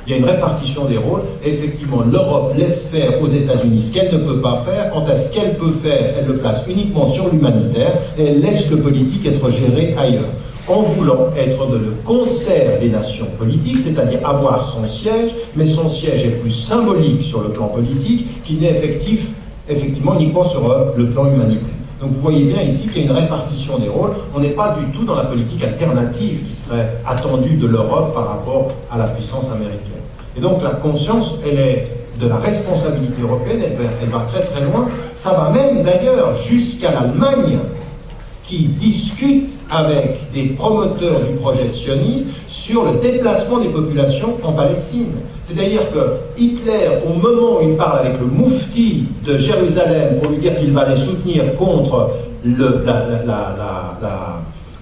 Il y a une répartition des rôles, et effectivement, l'Europe laisse faire aux États-Unis ce qu'elle ne peut pas faire. Quant à ce qu'elle peut faire, elle le place uniquement sur l'humanitaire, et elle laisse le politique être géré ailleurs. En voulant être le concert des nations politiques, c'est-à-dire avoir son siège, mais son siège est plus symbolique sur le plan politique qu'il n'est effectivement uniquement sur le plan humanitaire. Donc vous voyez bien ici qu'il y a une répartition des rôles. On n'est pas du tout dans la politique alternative qui serait attendue de l'Europe par rapport à la puissance américaine. Et donc la conscience, elle est de la responsabilité européenne, elle va très très loin. Ça va même d'ailleurs jusqu'à l'Allemagne, qui discute avec des promoteurs du projet sioniste sur le déplacement des populations en Palestine. C'est-à-dire que Hitler, au moment où il parle avec le moufti de Jérusalem pour lui dire qu'il va les soutenir contre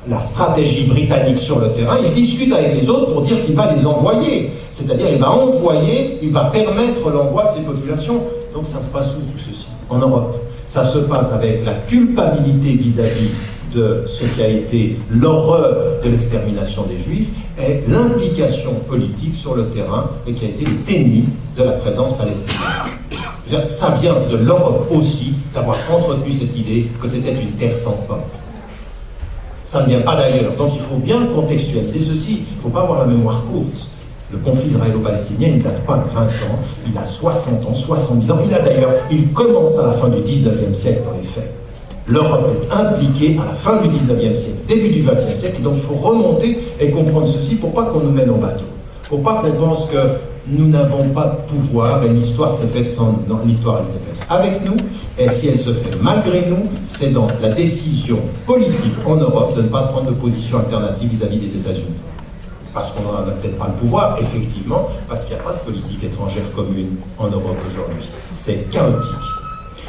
la stratégie britannique sur le terrain, il discute avec les autres pour dire qu'il va les envoyer. C'est-à-dire il va permettre l'envoi de ces populations. Donc ça se passe où tout ceci? En Europe. Ça se passe avec la culpabilité vis-à-vis de ce qui a été l'horreur de l'extermination des Juifs et l'implication politique sur le terrain et qui a été le déni de la présence palestinienne. Ça vient de l'Europe aussi d'avoir entretenu cette idée que c'était une terre sans peuple. Ça ne vient pas d'ailleurs. Donc il faut bien contextualiser ceci. Il ne faut pas avoir la mémoire courte. Le conflit israélo-palestinien, il ne date pas de 20 ans, il a 60 ans, 70 ans. Il commence à la fin du 19e siècle dans les faits. L'Europe est impliquée à la fin du 19e siècle, début du 20e siècle, et donc il faut remonter et comprendre ceci pour pas qu'on nous mène en bateau. Pour pas qu'on pense que nous n'avons pas de pouvoir et l'histoire s'est faite sans... Non, l'histoire elle s'est faite avec nous, et si elle se fait malgré nous, c'est dans la décision politique en Europe de ne pas prendre de position alternative vis-à-vis des États-Unis. Parce qu'on n'en a peut-être pas le pouvoir, effectivement, parce qu'il n'y a pas de politique étrangère commune en Europe aujourd'hui. C'est chaotique.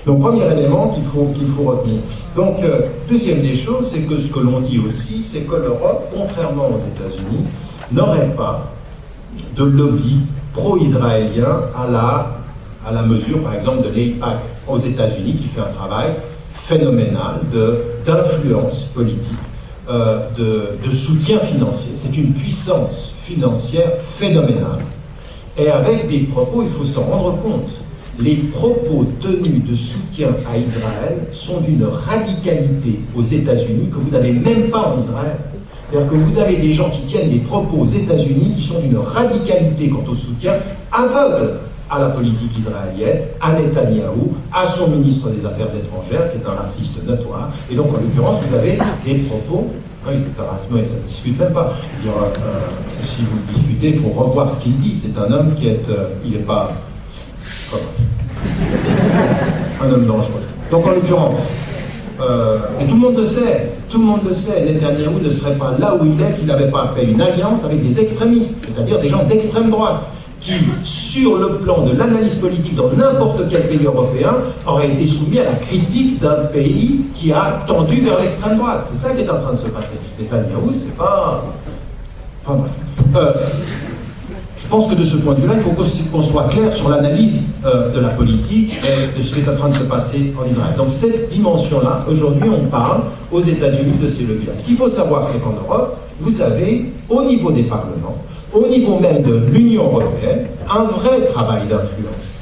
Donc, premier élément qu'il faut retenir. Donc, deuxième des choses, c'est que ce que l'on dit aussi, c'est que l'Europe, contrairement aux États-Unis, n'aurait pas de lobby pro-israélien à la mesure, par exemple, de l'AIPAC aux États-Unis, qui fait un travail phénoménal d'influence politique, de soutien financier. C'est une puissance financière phénoménale. Et avec des propos, il faut s'en rendre compte. Les propos tenus de soutien à Israël sont d'une radicalité aux États-Unis que vous n'avez même pas en Israël. C'est-à-dire que vous avez des gens qui tiennent des propos aux États-Unis qui sont d'une radicalité quant au soutien aveugle à la politique israélienne, à Netanyahou, à son ministre des Affaires étrangères, qui est un raciste notoire. Et donc, en l'occurrence, vous avez des propos... Oui, c'est un raciste, mais ça ne se discute même pas. Si vous discutez, il faut revoir ce qu'il dit. C'est un homme qui est... il n'est pas... un homme dangereux. Donc en l'occurrence, et tout le monde le sait, Netanyahou ne serait pas là où il est s'il n'avait pas fait une alliance avec des extrémistes, c'est-à-dire des gens d'extrême droite, qui, sur le plan de l'analyse politique dans n'importe quel pays européen, auraient été soumis à la critique d'un pays qui a tendu vers l'extrême droite. C'est ça qui est en train de se passer. Netanyahou, c'est pas... Enfin bref. Je pense que de ce point de vue-là, il faut qu'on soit clair sur l'analyse de la politique et de ce qui est en train de se passer en Israël. Donc cette dimension-là, aujourd'hui, on parle aux États-Unis de ces leviers-là. Ce qu'il faut savoir, c'est qu'en Europe, vous avez, au niveau des parlements, au niveau même de l'Union européenne, un vrai travail d'influence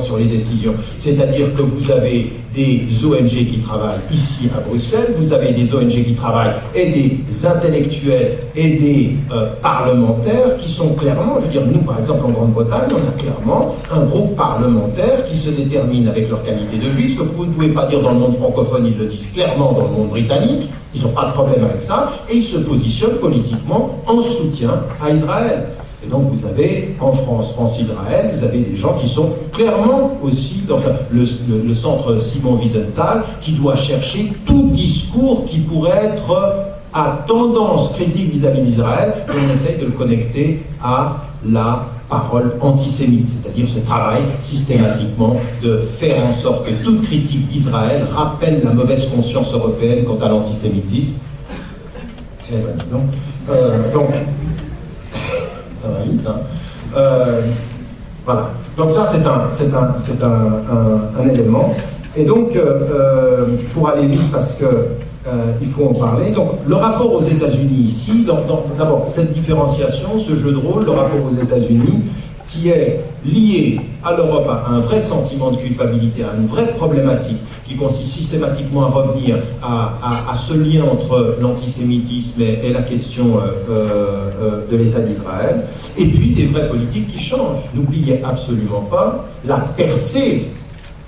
sur les décisions. C'est-à-dire que vous avez des ONG qui travaillent ici à Bruxelles, vous avez des ONG qui travaillent et des intellectuels et des parlementaires qui sont clairement, je veux dire, nous par exemple en Grande-Bretagne, on a clairement un groupe parlementaire qui se détermine avec leur qualité de juif, ce que vous ne pouvez pas dire dans le monde francophone, ils le disent clairement dans le monde britannique, ils n'ont pas de problème avec ça, et ils se positionnent politiquement en soutien à Israël. Et donc vous avez en France, France-Israël, vous avez des gens qui sont clairement aussi dans le centre Simon Wiesenthal qui doit chercher tout discours qui pourrait être à tendance critique vis-à-vis d'Israël, et on essaye de le connecter à la parole antisémite, c'est-à-dire ce travail systématiquement de faire en sorte que toute critique d'Israël rappelle la mauvaise conscience européenne quant à l'antisémitisme. Eh ben, donc ça va vite, hein. Voilà. Donc ça, c'est un élément. Et donc, pour aller vite, parce que il faut en parler. Donc, le rapport aux États-Unis ici, d'abord, cette différenciation, ce jeu de rôle, le rapport aux États-Unis, qui est lié à l'Europe à un vrai sentiment de culpabilité, à une vraie problématique qui consiste systématiquement à revenir à ce lien entre l'antisémitisme et la question de l'État d'Israël, et puis des vraies politiques qui changent. N'oubliez absolument pas la percée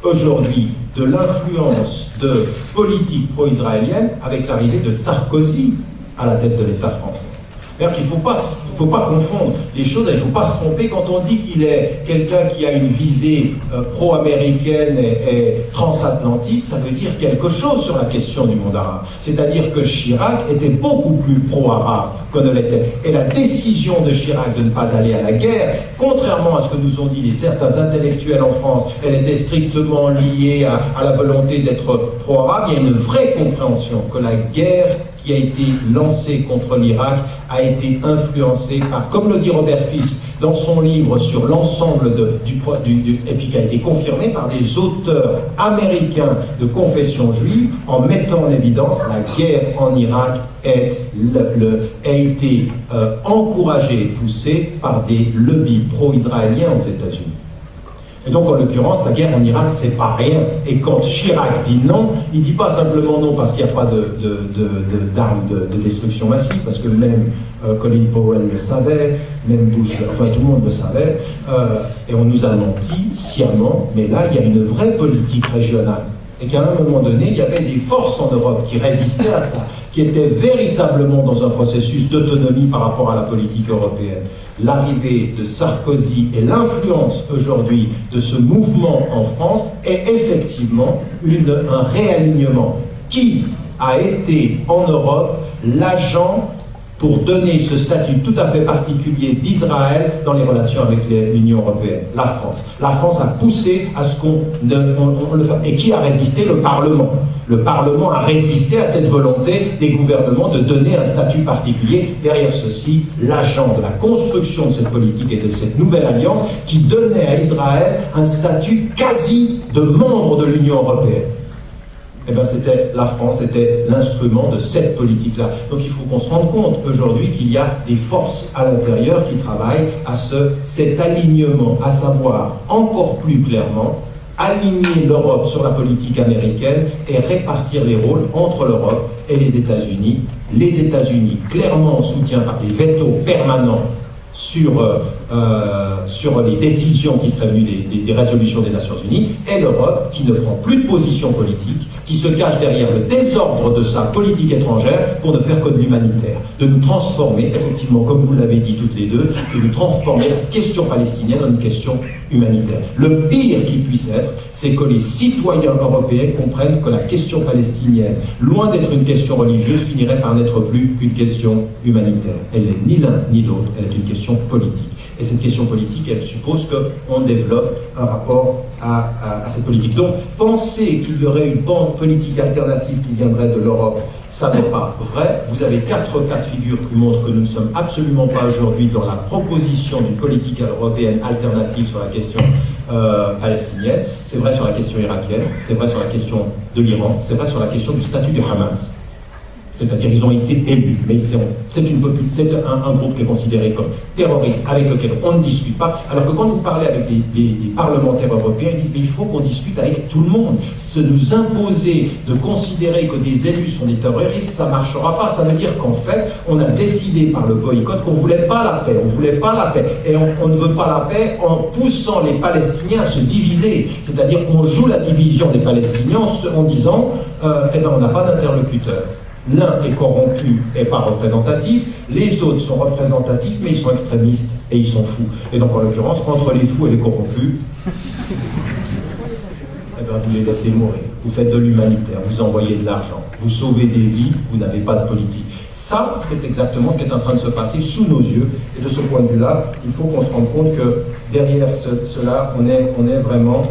aujourd'hui de l'influence de politiques pro-israéliennes avec l'arrivée de Sarkozy à la tête de l'État français. C'est-à-dire qu'il ne faut pas confondre les choses, il ne faut pas se tromper. Quand on dit qu'il est quelqu'un qui a une visée pro-américaine et transatlantique, ça veut dire quelque chose sur la question du monde arabe. C'est-à-dire que Chirac était beaucoup plus pro-arabe que ne l'était. Et la décision de Chirac de ne pas aller à la guerre, contrairement à ce que nous ont dit certains intellectuels en France, elle était strictement liée à la volonté d'être pro-arabe. Il y a une vraie compréhension que la guerre qui a été lancée contre l'Irak a été influencée par, comme le dit Robert Fisk dans son livre sur l'ensemble et puis qui a été confirmé par des auteurs américains de confession juive, en mettant en évidence la guerre en Irak a été encouragée et poussée par des lobbies pro-israéliens aux États-Unis. Et donc, en l'occurrence, la guerre en Irak, c'est pas rien. Et quand Chirac dit non, il dit pas simplement non parce qu'il n'y a pas d'armes de destruction massive, parce que même Colin Powell le savait, même Bush, enfin tout le monde le savait, et on nous a menti sciemment, mais là, il y a une vraie politique régionale. Et qu'à un moment donné, il y avait des forces en Europe qui résistaient à ça, qui étaient véritablement dans un processus d'autonomie par rapport à la politique européenne. L'arrivée de Sarkozy et l'influence aujourd'hui de ce mouvement en France est effectivement un réalignement qui a été en Europe l'agent pour donner ce statut tout à fait particulier d'Israël dans les relations avec l'Union européenne, la France. La France a poussé à ce qu'on le fasse. Et qui a résisté? Le Parlement. Le Parlement a résisté à cette volonté des gouvernements de donner un statut particulier. Derrière ceci, l'agent de la construction de cette politique et de cette nouvelle alliance qui donnait à Israël un statut quasi de membre de l'Union européenne. Eh bien, c'était la France, c'était l'instrument de cette politique-là. Donc il faut qu'on se rende compte aujourd'hui qu'il y a des forces à l'intérieur qui travaillent à cet alignement, à savoir encore plus clairement aligner l'Europe sur la politique américaine et répartir les rôles entre l'Europe et les États-Unis. Les États-Unis, clairement en soutien par des vétos permanents sur les décisions qui seraient venues des résolutions des Nations Unies, et l'Europe qui ne prend plus de position politique, qui se cache derrière le désordre de sa politique étrangère pour ne faire que de l'humanitaire, de nous transformer, effectivement, comme vous l'avez dit toutes les deux, de nous transformer la question palestinienne en une question humanitaire. Le pire qui puisse être, c'est que les citoyens européens comprennent que la question palestinienne, loin d'être une question religieuse, finirait par n'être plus qu'une question humanitaire. Elle n'est ni l'un ni l'autre, elle est une question politique. Et cette question politique, elle suppose qu'on développe un rapport à cette politique. Donc, penser qu'il y aurait une politique alternative qui viendrait de l'Europe, ça n'est pas vrai. Vous avez 4 cas de figure qui montrent que nous ne sommes absolument pas aujourd'hui dans la proposition d'une politique européenne alternative sur la question palestinienne. C'est vrai sur la question irakienne, c'est vrai sur la question de l'Iran, c'est vrai sur la question du statut du Hamas. C'est-à-dire qu'ils ont été élus, mais c'est un groupe qui est considéré comme terroriste, avec lequel on ne discute pas, alors que quand vous parlez avec des parlementaires européens, ils disent mais il faut qu'on discute avec tout le monde. Se nous imposer de considérer que des élus sont des terroristes, ça ne marchera pas. Ça veut dire qu'en fait, on a décidé par le boycott qu'on ne voulait pas la paix, on ne voulait pas la paix, et on ne veut pas la paix en poussant les Palestiniens à se diviser. C'est-à-dire qu'on joue la division des Palestiniens en disant eh ben, on n'a pas d'interlocuteur. L'un est corrompu et pas représentatif, les autres sont représentatifs mais ils sont extrémistes et ils sont fous. Et donc en l'occurrence, entre les fous et les corrompus, eh ben, vous les laissez mourir. Vous faites de l'humanitaire, vous envoyez de l'argent, vous sauvez des vies, vous n'avez pas de politique. Ça, c'est exactement ce qui est en train de se passer sous nos yeux. Et de ce point de vue-là, il faut qu'on se rende compte que derrière cela, on est vraiment